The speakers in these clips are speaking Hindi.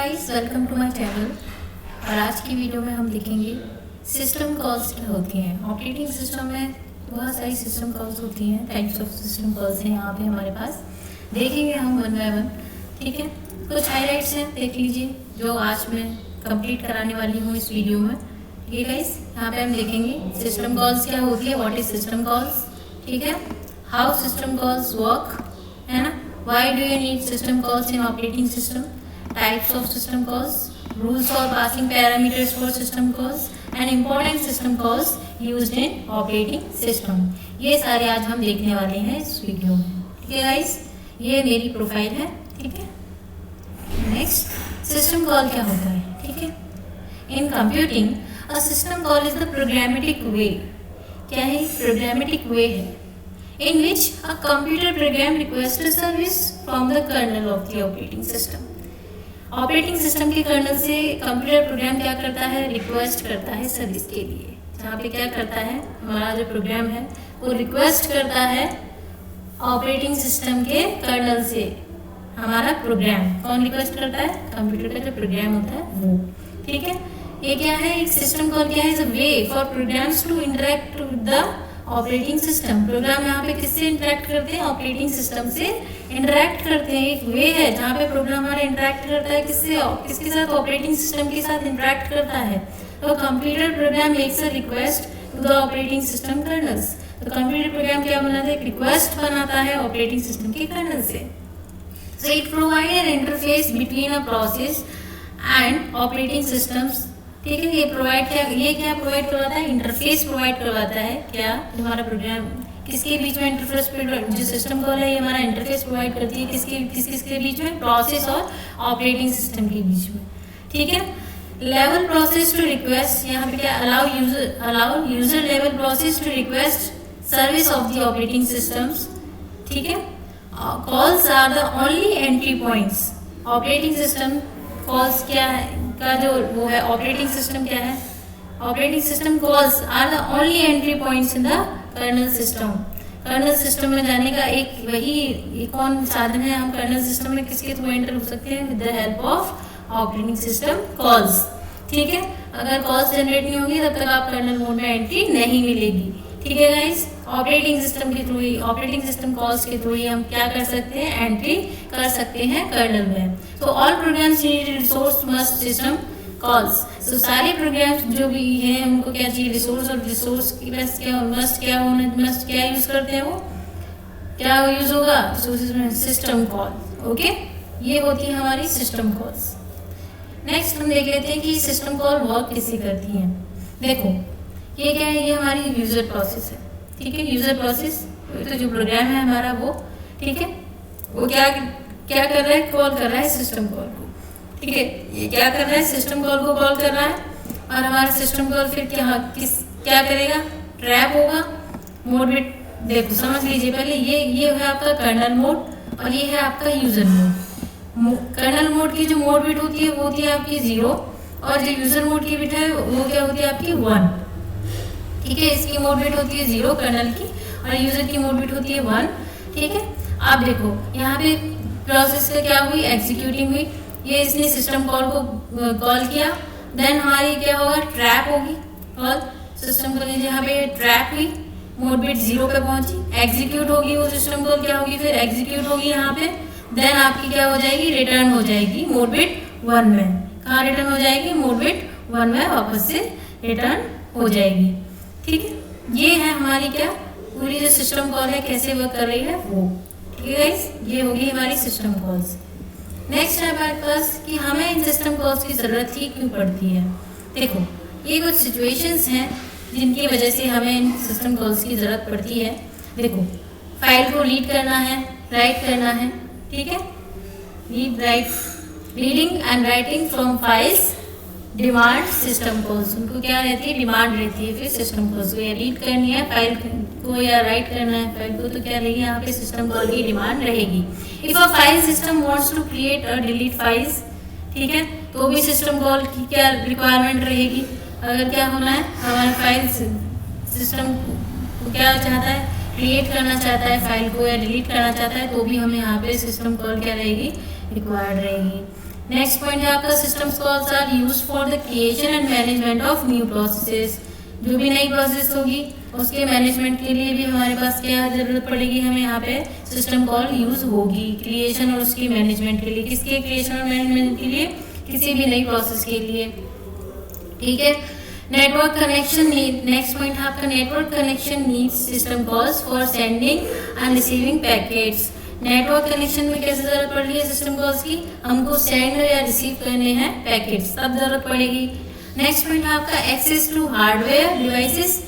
Guys, welcome to my channel. और आज की वीडियो में हम देखेंगे सिस्टम कॉल्स क्या होती हैं। ऑपरेटिंग सिस्टम में बहुत सारी सिस्टम कॉल्स होती हैं, टाइप्स ऑफ सिस्टम कॉल्स हैं यहाँ पे हमारे पास। देखेंगे हम वन बाय वन, ठीक है। कुछ हाईलाइट्स हैं, देख लीजिए, जो आज मैं कंप्लीट कराने वाली हूँ इस वीडियो में। ठीक है गाइस, यहाँ पे हम देखेंगे सिस्टम कॉल्स क्या होती है, व्हाट इज सिस्टम कॉल्स, ठीक है। हाउ सिस्टम कॉल्स वर्क, है ना। Why do you need system calls in operating system? Types of system calls, rules for passing parameters for system calls, and important system calls used in operating system. ये सारे आज हम देखने वाले हैं इस वीडियो में, ठीक है गाइस। ये मेरी प्रोफाइल है, ठीक है। नेक्स्ट, सिस्टम कॉल क्या होता है, ठीक है। In computing a system call is the programmatic way. क्या है? प्रोग्रामेटिक वे है in which a computer program requests a service from the kernel of the operating system. Operating system के कर्नल से कंप्यूटर प्रोग्राम क्या करता है? रिक्वेस्ट करता है सर्विस के लिए। जहाँ पे क्या करता है, हमारा जो प्रोग्राम है वो रिक्वेस्ट करता है ऑपरेटिंग सिस्टम के कर्नल से। हमारा प्रोग्राम कौन रिक्वेस्ट करता है? कंप्यूटर का जो प्रोग्राम होता है वो, ठीक है। ये क्या है? एक सिस्टम कॉल क्या है? Is a way for programs to interact with the operating system. Program यहाँ पे किससे इंटरेक्ट करते हैं? ऑपरेटिंग सिस्टम से इंटरेक्ट करते हैं। एक वे है जहाँ पे प्रोग्राम हमारा इंटरेक्ट करता है किससे? किसके साथ? ऑपरेटिंग सिस्टम के साथ इंटरेक्ट करता है। तो computer program makes a request to the operating system kernels. तो कंप्यूटर प्रोग्राम क्या बनाता है? एक रिक्वेस्ट बनाता है ऑपरेटिंग सिस्टम के कर्नल से। So it provide an interface between a process and operating systems, ठीक है। ये क्या प्रोवाइड करवाता है? इंटरफेस प्रोवाइड करवाता है। क्या? जो हमारा प्रोग्राम किसके बीच में इंटरफेस, जो सिस्टम कॉल है ये हमारा इंटरफेस प्रोवाइड करती है किसके बीच में? प्रोसेस और ऑपरेटिंग सिस्टम के बीच में, ठीक है। लेवल प्रोसेस टू रिक्वेस्ट, यहाँ पे क्या? Allow user level process to request service of the operating systems, ठीक है। Calls are the only entry points. Operating system calls क्या है का जो वो है, ऑपरेटिंग सिस्टम क्या है? Operating system calls are the only entry points in the kernel system. Kernel system में जाने का एक कौन साधन है? हम कर्नल सिस्टम में किसके थ्रू एंटर हो सकते हैं? With the help of operating system calls, ठीक है। अगर कॉल्स जनरेट नहीं होगी तब तक आप कर्नल मोड में एंट्री नहीं मिलेगी, ठीक है गाइस। ऑपरेटिंग सिस्टम के थ्रू ही, ऑपरेटिंग सिस्टम कॉल्स के थ्रू ही हम क्या कर सकते हैं? एंट्री कर सकते हैं कर्नल में। तो all programmes need resource must system calls. तो सारे प्रोग्राम्स जो भी हैं उनको क्या चाहिए? रिसोर्स। और रिसोर्स की मस्ट क्या यूज करते हैं? वो क्या यूज होगा? रिसोर्सेज में सिस्टम कॉल, ओके। ये होती है हमारी सिस्टम कॉल्स। नेक्स्ट हम देख लेते हैं कि सिस्टम कॉल वर्क कैसे करती है। देखो, ये क्या है? ये हमारी यूजर प्रोसेस है, ठीक है। यूजर प्रोसेस तो जो प्रोग्राम है हमारा वो, ठीक है, वो क्या कर रहा है? कॉल कर रहा है सिस्टम कॉल को, ठीक है। ये क्या कर रहा है? सिस्टम कॉल को कॉल कर रहा है। और हमारा सिस्टम कॉल फिर क्या करेगा? ट्रैप होगा। मोड बिट देखो, समझ लीजिए पहले, ये है आपका कर्नल मोड और ये है आपका यूजर मोड। कर्नल मोड की जो मोड बिट होती है वो होती है आपकी 0 और जो यूजर मोड की बिट है वो क्या होती है आपकी 1, ठीक है। इसकी मोड बिट होती है 0 कर्नल की और यूजर की मोड बिट होती है 1, ठीक है। आप देखो यहाँ पे प्रोसेस का क्या हुई? एग्जीक्यूटिंग हुई। ये इसने सिस्टम कॉल को कॉल किया, देन हमारी क्या होगा? ट्रैप होगी कॉल सिस्टम कॉल। यहाँ पे ट्रैप हुई, मोड बिट 0 पे पहुंची, एग्जीक्यूट होगी वो सिस्टम कॉल। क्या होगी? फिर एग्जीक्यूट होगी यहाँ पे, देन आपकी क्या हो जाएगी? रिटर्न हो जाएगी मोड बिट 1 में। कहाँ रिटर्न हो जाएगी? मोड बिट 1 में वापस से रिटर्न हो जाएगी, ठीक है। ये है हमारी क्या पूरी जो सिस्टम कॉल है कैसे वर्क कर रही है वो, ठीक है गाइस। ये होगी हमारी सिस्टम कॉल्स। नेक्स्ट है हमारे पास कि हमें इन सिस्टम कॉल्स की ज़रूरत ही क्यों पड़ती है। देखो, ये कुछ सिचुएशंस हैं जिनकी वजह से हमें इन सिस्टम कॉल्स की ज़रूरत पड़ती है। देखो, फाइल को रीड करना है, राइट करना है, ठीक है। Reading and writing from files demand system calls. उनको क्या रहती है? डिमांड रहती है। फिर सिस्टम कॉल्स को या रीड करनी है फाइल को या राइट करना है फाइल को, तो क्या रहेगी? यहाँ पे सिस्टम कॉल की डिमांड रहेगी। If a file system wants to create और डिलीट फाइल्स, ठीक है, तो भी सिस्टम कॉल की क्या रिक्वायरमेंट रहेगी? अगर क्या होना है, हमारा फाइल सिस्टम को क्या चाहता है? क्रिएट करना चाहता है फाइल को या डिलीट करना चाहता है, तो भी हमें यहाँ पे सिस्टम कॉल क्या रहेगी? रिक्वायर्ड रहेगी। नेक्स्ट पॉइंट है आपका system calls are used for the creation and management of new processes. जो भी नई प्रोसेस होगी उसके मैनेजमेंट के लिए भी हमारे पास क्या जरूरत पड़ेगी, हमें यहाँ पे सिस्टम कॉल यूज होगी क्रिएशन और उसकी मैनेजमेंट के लिए। किसके क्रिएशन और मैनेजमेंट के लिए? किसी भी नई प्रोसेस के लिए। ठीक है। Network connection need, next point है आपका network connection needs system calls for sending end receiving packets. Network connection में कैसे जरूरत पड़ रही है सिस्टम कॉल्स की? हमको सेंड या रिसीव करने हैं पैकेट्स, तब जरूरत पड़ेगी। नेक्स्ट पॉइंट है आपका access to hardware devices.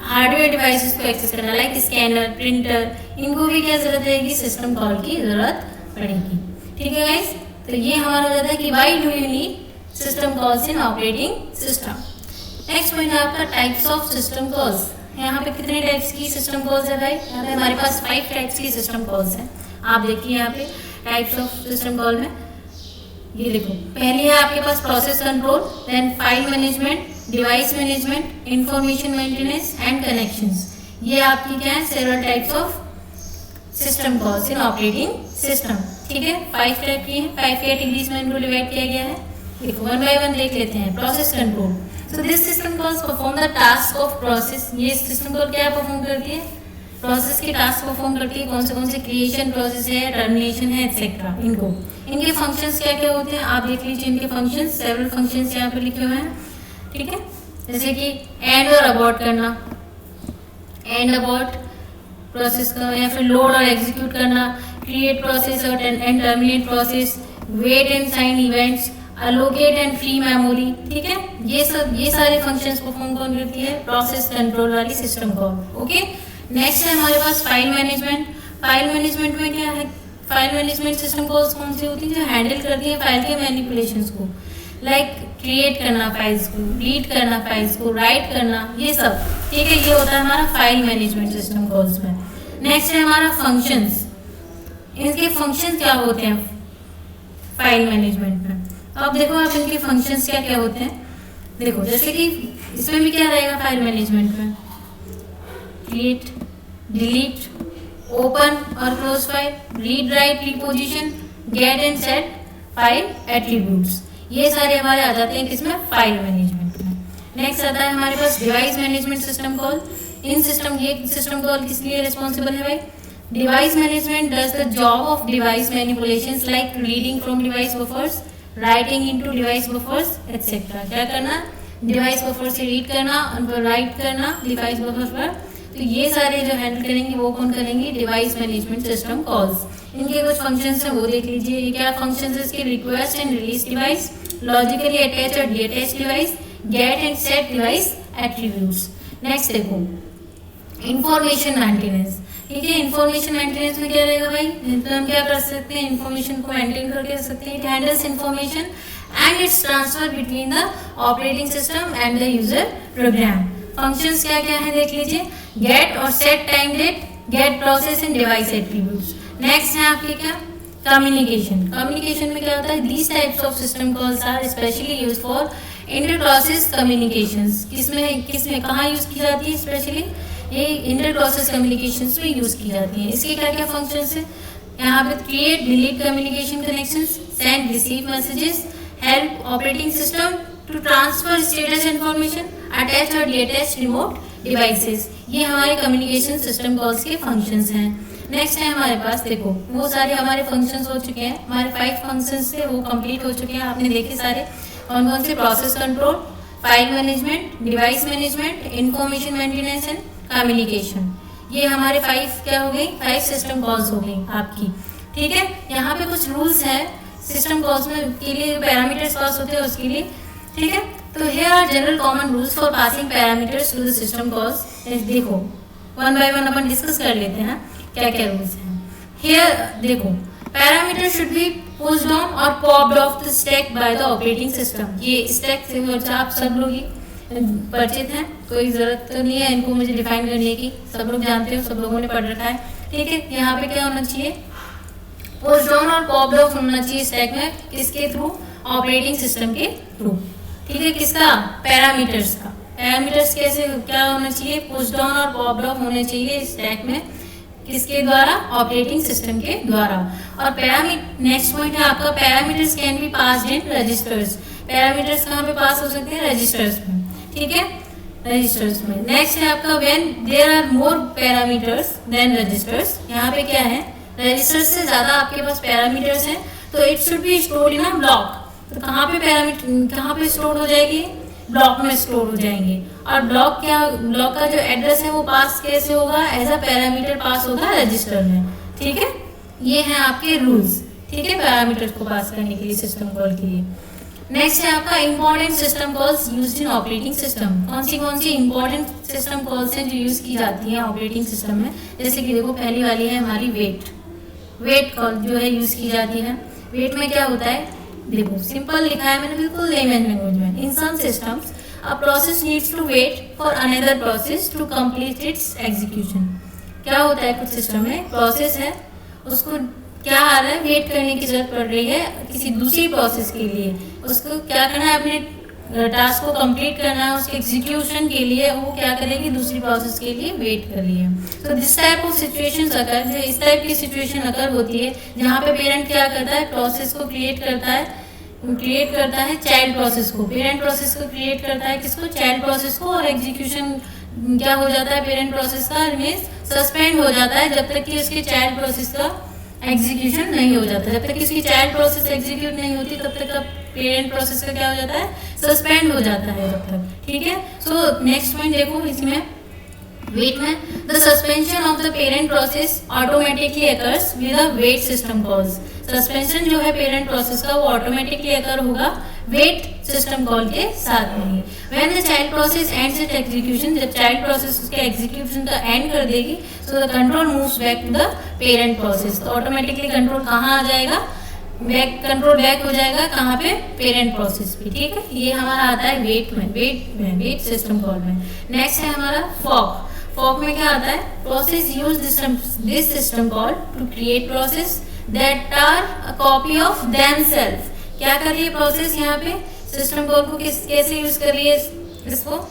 Hardware devices को एक्सेस करना, लाइक स्कैनर, प्रिंटर, इनको भी क्या जरूरत रहेगी? सिस्टम कॉल की जरूरत पड़ेगी। ठीक है गाइस, तो ये हमारा हो जाता है कि why do you need system calls in operating system. Next point है आपका टाइप्स ऑफ सिस्टम कॉल्स। यहाँ पे कितने टाइप्स की सिस्टम कॉल्स है भाई? यहाँ पे हमारे पास 5 टाइप्स की सिस्टम कॉल्स हैं। आप देखिए यहाँ पे टाइप्स ऑफ सिस्टम कॉल में, ये देखो पहली है आपके पास process control, then file management, device management, information maintenance and connections. ये आपकी क्या है? Several types of system calls in operating system. ठीक है, 5 टाइप की हैं, 5 कैटेगरीज में इनको डिवाइड किया गया है। देखो वन बाय वन देख लेते हैं। Process control, so this system calls perform the task of process. ये सिस्टम कॉल क्या परफॉर्म करती है? प्रोसेस के टास्क परफॉर्म करती है। कौन से क्रिएशन प्रोसेस है, टर्मिनेशन है, एक्सेट्रा। इनके फंक्शंस क्या क्या होते हैं आप देख लीजिए। इनके फंक्शंस, सेवरल फंक्शंस यहाँ पे लिखे हुए हैं। ठीक है, जैसे कि एंड और अबॉर्ट करना, एंड अबॉर्ट प्रोसेस का, या फिर लोड और एग्जीक्यूट करना, क्रिएट प्रोसेस और and terminate process, wait and sign events, allocate and free memory. ठीक है, ये सारे फंक्शंस परफॉर्म कौन करती है? प्रोसेस कंट्रोल वाली सिस्टम कॉल। ओके, नेक्स्ट है हमारे पास फाइल मैनेजमेंट। फाइल मैनेजमेंट में क्या है? फाइल मैनेजमेंट सिस्टम कॉल्स कौन सी होती है? जो हैंडल करती है फाइल के मैनिपुलेशंस को, लाइक क्रिएट करना फाइल्स को, रीड करना फाइल्स को, राइट करना, ये सब। ठीक है, ये होता है हमारा फाइल मैनेजमेंट सिस्टम कॉल्स में। नेक्स्ट है हमारा फंक्शंस। इनके फंक्शंस क्या होते हैं फाइल मैनेजमेंट में? अब देखो आप इनके फंक्शंस क्या क्या होते हैं। देखो जैसे कि इसमें भी क्या रहेगा फाइल मैनेजमेंट में? क्रिएट, डिलीट, ओपन और close file, read, write, reposition, get and set file attributes. ये सारे हमारे आ जाते हैं किसमें? फाइल मैनेजमेंट में। नेक्स्ट आता है हमारे पास डिवाइस मैनेजमेंट सिस्टम कॉल। ये सिस्टम कॉल किस लिए रिस्पॉन्सिबल है भाई? Device management does the job of device manipulations like reading from device buffers, writing into device buffers etcetera. क्या करना? डिवाइस बफर से रीड करना और राइट करना डिवाइस बफर पर। तो ये सारे जो हैंडल करेंगे वो कौन करेंगे? Device management system calls. इनके कुछ फंक्शंस हैं वो देख लीजिए। ये क्या फंक्शंस है इसके? Request and release device, logically attach और detach device, get and set device attributes. Next देखो इंफॉर्मेशन मेंटेनेंस। ठीक है, इंफॉर्मेशन मेंटेनेंस में क्या रहेगा भाई? तो हम क्या कर सकते हैं? इंफॉर्मेशन को मेंटेन करके सकते हैं। It handles information and its transfer between the operating system and the user program. Functions क्या क्या है देख लीजिए। गेट और set time date, get process and device attributes. Next है आपके क्या? कम्युनिकेशन। कम्युनिकेशन में क्या होता है? These types of system calls are specially used for inter process communications. किसमें कहाँ यूज की जाती है? स्पेशली ये इंटर प्रोसेस कम्युनिकेशंस में यूज की जाती है। इसके क्या क्या फंक्शंस है? यहाँ पे create, delete communication connections, send, receive messages, help operating system to transfer status information, attach और डीअटैच रिमोट डिवाइसेस। ये हमारे कम्युनिकेशन सिस्टम कॉल्स के फंक्शंस हैं। नेक्स्ट है हमारे पास, देखो वो सारे हमारे फंक्शंस हो चुके हैं। हमारे 5 फंक्शंस थे वो कंप्लीट हो चुके हैं, आपने देखे सारे। कौन कौन से? Process control, file management, device management, information maintenance and communication. ये हमारे 5 क्या हो गई? 5 सिस्टम कॉल्स हो गई आपकी। ठीक है, यहाँ पे कुछ रूल्स हैं सिस्टम कॉल्स में के लिए, पैरामीटर्स पास होते हैं उसके लिए। ठीक है, तो here are general common rules for passing parameters to the system calls। देखो वन बाय वन अपन डिस्कस कर लेते हैं क्या क्या रूल्स हैं। Here देखो parameter should be pushed on or popped off the stack by the operating system. ये स्टैक से आप सब लोग ही परिचित हैं, कोई जरूरत तो नहीं है इनको मुझे डिफाइन करने की, सब लोग जानते हो, सब लोगों ने पढ़ रखा है। ठीक है, यहाँ पे क्या होना चाहिए? Pushed on or popped of होना चाहिए स्टैक में। किसके थ्रू? ऑपरेटिंग सिस्टम के थ्रू। ठीक है, किसका? पैरामीटर्स का। पैरामीटर्स कैसे क्या होना चाहिए? Pushed on or popped of होने चाहिए स्टैक में किसके द्वारा? ऑपरेटिंग सिस्टम के द्वारा। और नेक्स्ट पॉइंट है आपका parameters can be passed in registers. Parameters कहाँ पे पास हो सकते हैं? रजिस्टर्स में, ठीक है, रजिस्टर्स में। नेक्स्ट है आपका when there are more parameters than registers. यहाँ पे क्या है? रजिस्टर्स से ज्यादा आपके पास पैरामीटर्स हैं तो it should be stored in a block. तो कहाँ पे स्टोर हो जाएगी? ब्लॉक में स्टोर हो जाएंगे। और ब्लॉक का जो एड्रेस है वो पास कैसे होगा? एज अ पैरामीटर पास होगा रजिस्टर में, ठीक है। ये है आपके रूल्स, ठीक है, पैरामीटर्स को पास करने के लिए सिस्टम कॉल के लिए। नेक्स्ट है आपका important system calls used in operating system. कौन सी इंपॉर्टेंट सिस्टम कॉल्स हैं जो यूज की जाती हैं ऑपरेटिंग सिस्टम में? जैसे कि देखो, पहली वाली है हमारी वेट कॉल जो है यूज की जाती है। वेट में क्या होता है? देखो, सिंपल लिखा है मैंने, बिल्कुल लेमन लैंग्वेज में। In some systems a process needs to wait for another process to complete its execution. क्या होता है? कुछ सिस्टम में प्रोसेस है, उसको क्या आ रहा है? वेट करने की जरूरत पड़ रही है किसी दूसरी प्रोसेस के लिए। उसको क्या करना है? अपने टास्क को कंप्लीट करना है, उसके एग्जीक्यूशन के लिए वो क्या करेगी? दूसरी प्रोसेस के लिए वेट कर रही है। तो दिस टाइप ऑफ सिचुएशंस अकर, जो इस टाइप की सिचुएशन अकर होती है जहाँ पे पेरेंट क्या करता है? प्रोसेस को क्रिएट करता है चाइल्ड प्रोसेस को। पेरेंट प्रोसेस को क्रिएट करता है किसको? चाइल्ड प्रोसेस को। और एग्जीक्यूशन क्या हो जाता है? पेरेंट प्रोसेस का मीन्स सस्पेंड हो जाता है जब तक कि उसके चाइल्ड प्रोसेस का एग्जीक्यूशन नहीं हो जाता। जब तक इसकी चाइल्ड प्रोसेस एग्जीक्यूट नहीं होती तब तक पेरेंट प्रोसेस का क्या हो जाता है? सस्पेंड हो जाता है जब तक, ठीक है। सो नेक्स्ट पॉइंट देखो इसमें वेट में, the suspension of the parent process automatically occurs with a wait system calls. Suspension जो है पेरेंट प्रोसेस का वो ऑटोमेटिकली अकर होगा वेट सिस्टम कॉल के साथ में। When the child process ends its execution, जब चाइल्ड प्रोसेस उसके एग्जीक्यूशन का एंड कर देगी so the control moves back to the parent process. तो ऑटोमेटिकली कंट्रोल कहाँ आ जाएगा? कंट्रोल बैक हो जाएगा कहाँ पे? पेरेंट प्रोसेस पे, ठीक है। ये हमारा आता है वेट सिस्टम कॉल में। नेक्स्ट है हमारा फॉक में क्या आता है? Process use this system call to create process that are a copy of themself. क्या कर रही है प्रोसेस यहाँ पे? सिस्टम कॉल को कैसे यूज कर रही है इसको?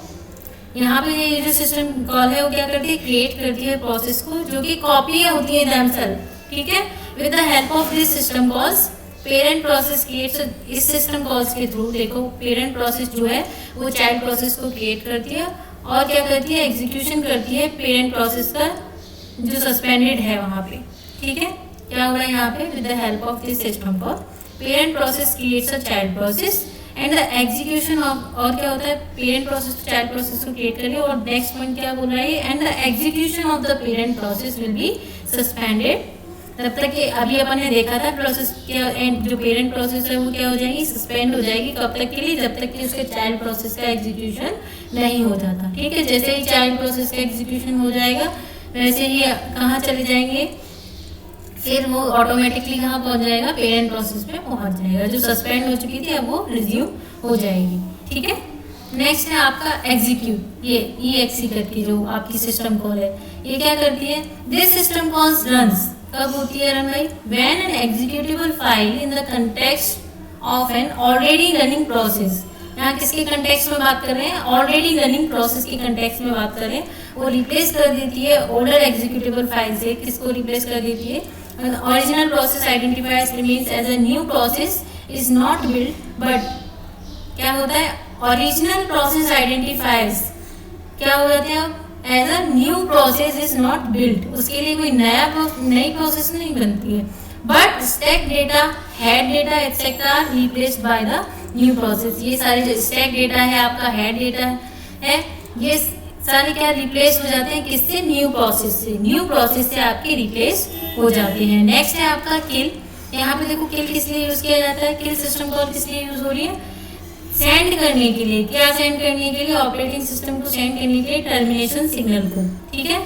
यहाँ पे ये जो सिस्टम कॉल है वो क्या करती है? क्रिएट करती है प्रोसेस को जो कि कॉपियां होती है देमसेल्फ, ठीक है। With the help of this system calls parent process creates. इस सिस्टम कॉल्स के थ्रू देखो पेरेंट प्रोसेस जो है वो चाइल्ड प्रोसेस को क्रिएट करती है और क्या करती है? एग्जीक्यूशन करती है पेरेंट प्रोसेस का जो सस्पेंडेड है वहाँ पे, ठीक है। क्या हो रहा है यहाँ पे? With the help of this system call parent process creates a child process and the execution of, और क्या होता है? पेरेंट प्रोसेस चाइल्ड प्रोसेस को क्रिएट कर रही है। और नेक्स्ट पॉइंट क्या बोल रहा है? And the execution of the parent process will be suspended. तब तक कि अभी अपन ने देखा था प्रोसेस क्या, जो पेरेंट प्रोसेस है वो क्या हो जाएगी? सस्पेंड हो जाएगी। कब तक के लिए? जब तक कि उसके चाइल्ड प्रोसेस का एग्जीक्यूशन नहीं हो जाता, ठीक है। जैसे ही चाइल्ड प्रोसेस का एग्जीक्यूशन हो जाएगा वैसे ही कहाँ चले जाएंगे? फिर वो ऑटोमेटिकली कहाँ पहुंच जाएगा? पेरेंट प्रोसेस पे पहुंच जाएगा। जो सस्पेंड हो चुकी थी अब वो रिज्यूम हो जाएगी, ठीक है। नेक्स्ट है आपका एग्जीक्यूट। ये EXE करके जो आपकी सिस्टम कॉल है ये क्या करती है? This system calls runs. कब होती है रन भाई? When an executable file in the context of an already running process. यहाँ किसके कंटेक्स्ट में बात कर रहे हैं? ऑलरेडी रनिंग प्रोसेस के कंटेक्स्ट में बात कर रहे हैं। वो रिप्लेस कर देती है ओल्डर एग्जीक्यूटेबल फाइल से। किसको रिप्लेस कर देती है? Original process identifies remains as a new process is not build, but क्या होता है? ओरिजिनल प्रोसेस आइडेंटिफाइज क्या हो जाते हैं? As a new process is not build. उसके लिए कोई नई प्रोसेस नहीं बनती है, but stack data, head data etcetera replaced by the new process. ये सारे जो स्टैक डेटा है आपका, हेड डेटा है, ये सारे क्या रिप्लेस हो जाते हैं? किससे? न्यू प्रोसेस से। न्यू प्रोसेस से आपके रिप्लेस हो जाते हैं। नेक्स्ट है आपका किल। यहाँ पे देखो किल किस लिए यूज किया जाता है? किल सिस्टम कॉल किस लिए यूज हो रही है? सेंड करने के लिए। क्या सेंड करने के लिए? ऑपरेटिंग सिस्टम को सेंड करने के लिए टर्मिनेशन सिग्नल को, ठीक है।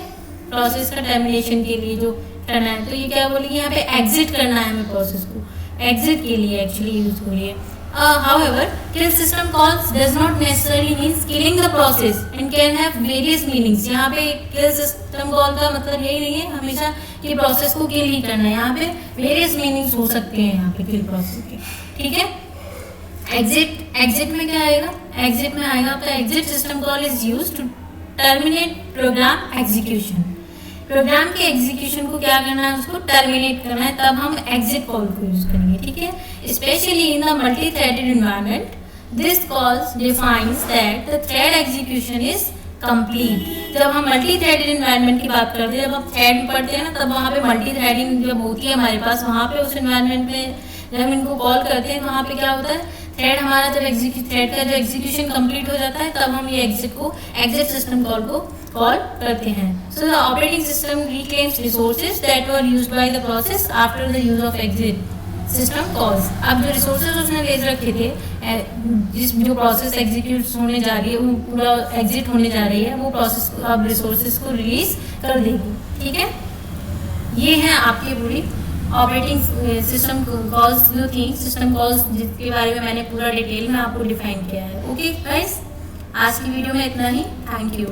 प्रोसेस का टर्मिनेशन के लिए जो करना है, तो ये क्या बोलेगी यहाँ पे? एग्जिट करना है हमें प्रोसेस को, एग्जिट के लिए एक्चुअली यूज हो रही है। However, kill system calls does not necessarily means killing the process and can have various meanings. यहाँ पे kill system call का मतलब यही नहीं है हमेशा कि प्रोसेस को किल ही करना है। यहाँ पे various meanings हो सकते हैं यहाँ पे किल प्रोसेस के, ठीक है। एग्जिट में क्या आएगा? एग्जिट में आएगा आपका exit system call is used to terminate program execution. Program के एग्जीक्यूशन को क्या करना है, उसको टर्मिनेट करना है, तब हम एग्जिट कॉल को यूज करेंगे, ठीक है। Specially in the multi threaded environment this calls defines that the thread execution is complete. जब हम मल्टी थ्रेडेड एनवायरनमेंट की बात करते हैं, जब हम थ्रेड में पढ़ते हैं ना, तब वहाँ पे मल्टी थ्रेडिंग जब होती है हमारे पास, वहाँ पे उस एनवायरनमेंट में जब हम इनको कॉल करते हैं, वहाँ पे क्या होता है, थ्रेड हमारा जब थ्रेड का जो एग्जीक्यूशन कंप्लीट हो जाता है, तब हम ये एग्जिट सिस्टम कॉल को कॉल करते हैं। So the operating system reclaims resources that were used by the process after the use of exit system calls. अब जो रिसोर्सेज उसने रेज रखे थे, जो प्रोसेस एग्जीक्यूट होने जा रही है, वो पूरा एग्जिट होने जा रही है, वो प्रोसेस अब रिसोर्सेज को रिलीज कर देगी, ठीक है। ये है आपकी पूरी ऑपरेटिंग सिस्टम कॉल्स जो थी, सिस्टम कॉल्स जिसके बारे में मैंने पूरा डिटेल में आपको डिफाइन किया है। ओके गाइस, आज की वीडियो में इतना ही। Thank you.